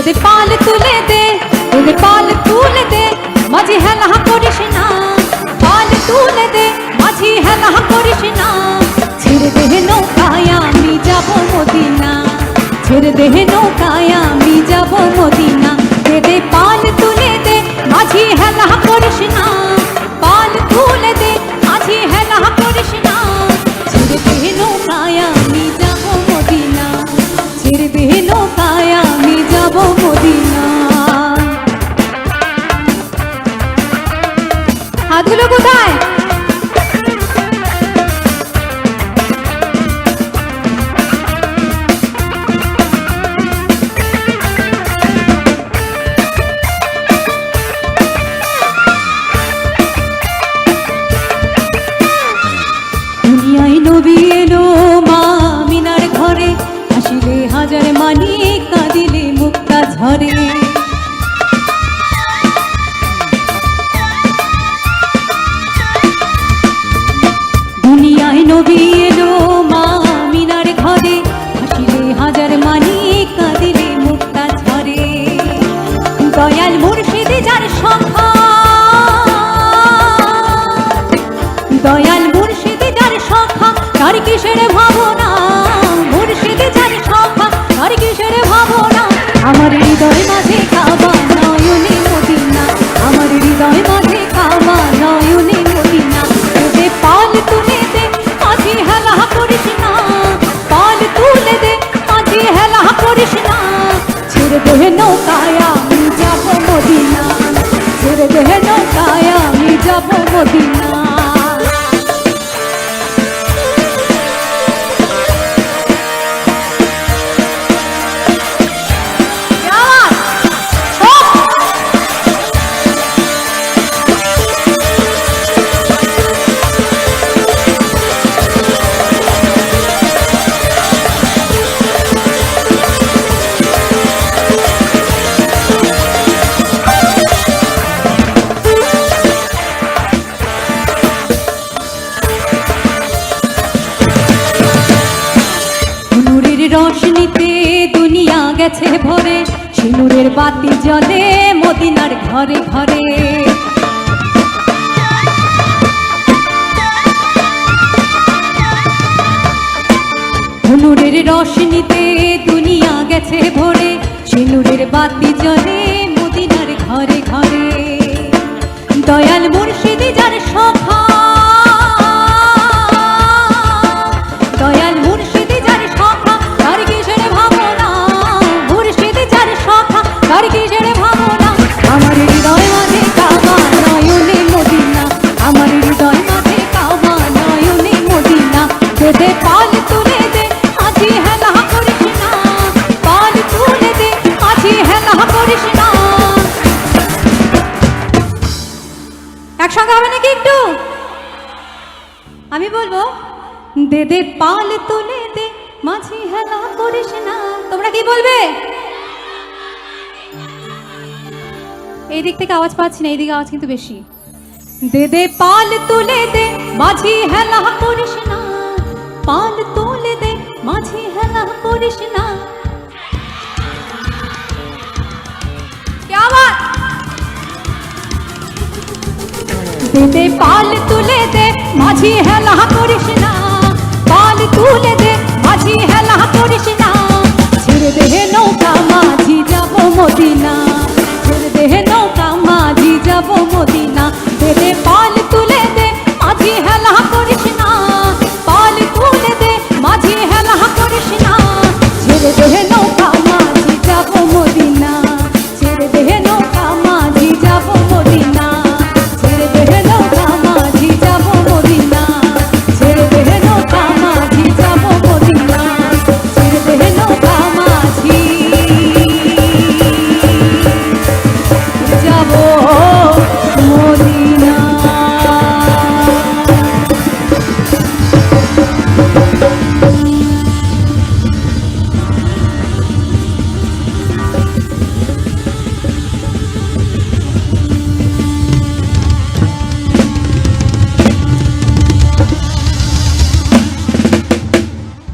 দে পাল তুলে দে, দে পাল তুলে দে, মাঝি হেলা করিস না। পাল তুলে দে, মাঝি হেলা করিস না। ছেড়ে দে নৌকায় আমি যাব মদিনা, ছেড়ে দে নৌকায় আমি যাব মদিনা। দে পাল তুলে দে, মাঝি হেলা করিস না। পাল তুলে দে, মাঝি হেলা করিস না। ছেড়ে দে নৌকায় আমি যাব মদিনা, ছেড়ে দে নৌকায় আমি যাব মদিনা। হাতগুলো কোথায়? দুনিয়ায় নবী এলো মা মিনার ঘরে, আসিলে হাজার মানি কাঁদিলে মুক্তা ঝরে। দুনিয়ায় নবী এলো মা মিনার ঘরে, আসিলে হাজার মানি কাঁদিলে মুক্তা ঝরে। দয়াল মুর্শিদ যার সংখ্যা, দয়াল মুর্শিদ যার সংখ্যা, তার কিসের ভাবনা। মুর্শিদ যার সংখ্যা, তার কিসের ভাবনা। আমার হৃদয় মাঝে কাবা নয়নে মদিনা, আমার হৃদয় মাঝে কাবা নয়নে মদিনা। দে পাল তুলে দে, মাঝি হেলা করিস না। পাল তুলে দে, মাঝি হেলা করিস না। ছেড়ে দে নৌকায় আমি যাব মদিনা, ছেড়ে দে নৌকায় আমি যাব মদিনা। রোশনীতে দুনিয়া গেছে ভরে, সিঁদুরের বাতি জ্বলে মদিনার ঘরে ঘরে। নূরের রোশনীতে দুনিয়া গেছে ভরে, সিঁদুরের বাতি জ্বলে মদিনার ঘরে ঘরে। দয়াল মুর্শিদ যার সখা, দয়াল মুর্শিদ যার সখা, তার কিসের ভাবনা। মুর্শিদ যার সখা, তার কিসের ভাবনা। আমার হৃদয় মাঝে কাবা নয়নে মদিনা, আমার হৃদয় মাঝে কাবা নয়নে মদিনা। দে পাল তুলে দে, মাঝি হেলা করিস না। পাল তুলে দে, মাঝি হেলা করিস না। একসঙ্গে হবে নাকি একটু? আমি বলবো, দে দে পাল তুলে দে, মাঝি হেলা করিস না। তোমরা কি বলবে? এই দিক থেকে আওয়াজ পাচ্ছি না, এই দিকে আওয়াজ কিন্তু বেশি। দে দে পাল তুলে দে, মাঝি হেলা করিস না। পাল তুলে দে, মাঝি হেলা করিস না। क्या बात? দে দে পাল তুলে দে, মাঝি হেলা করিস না। পাল তুলে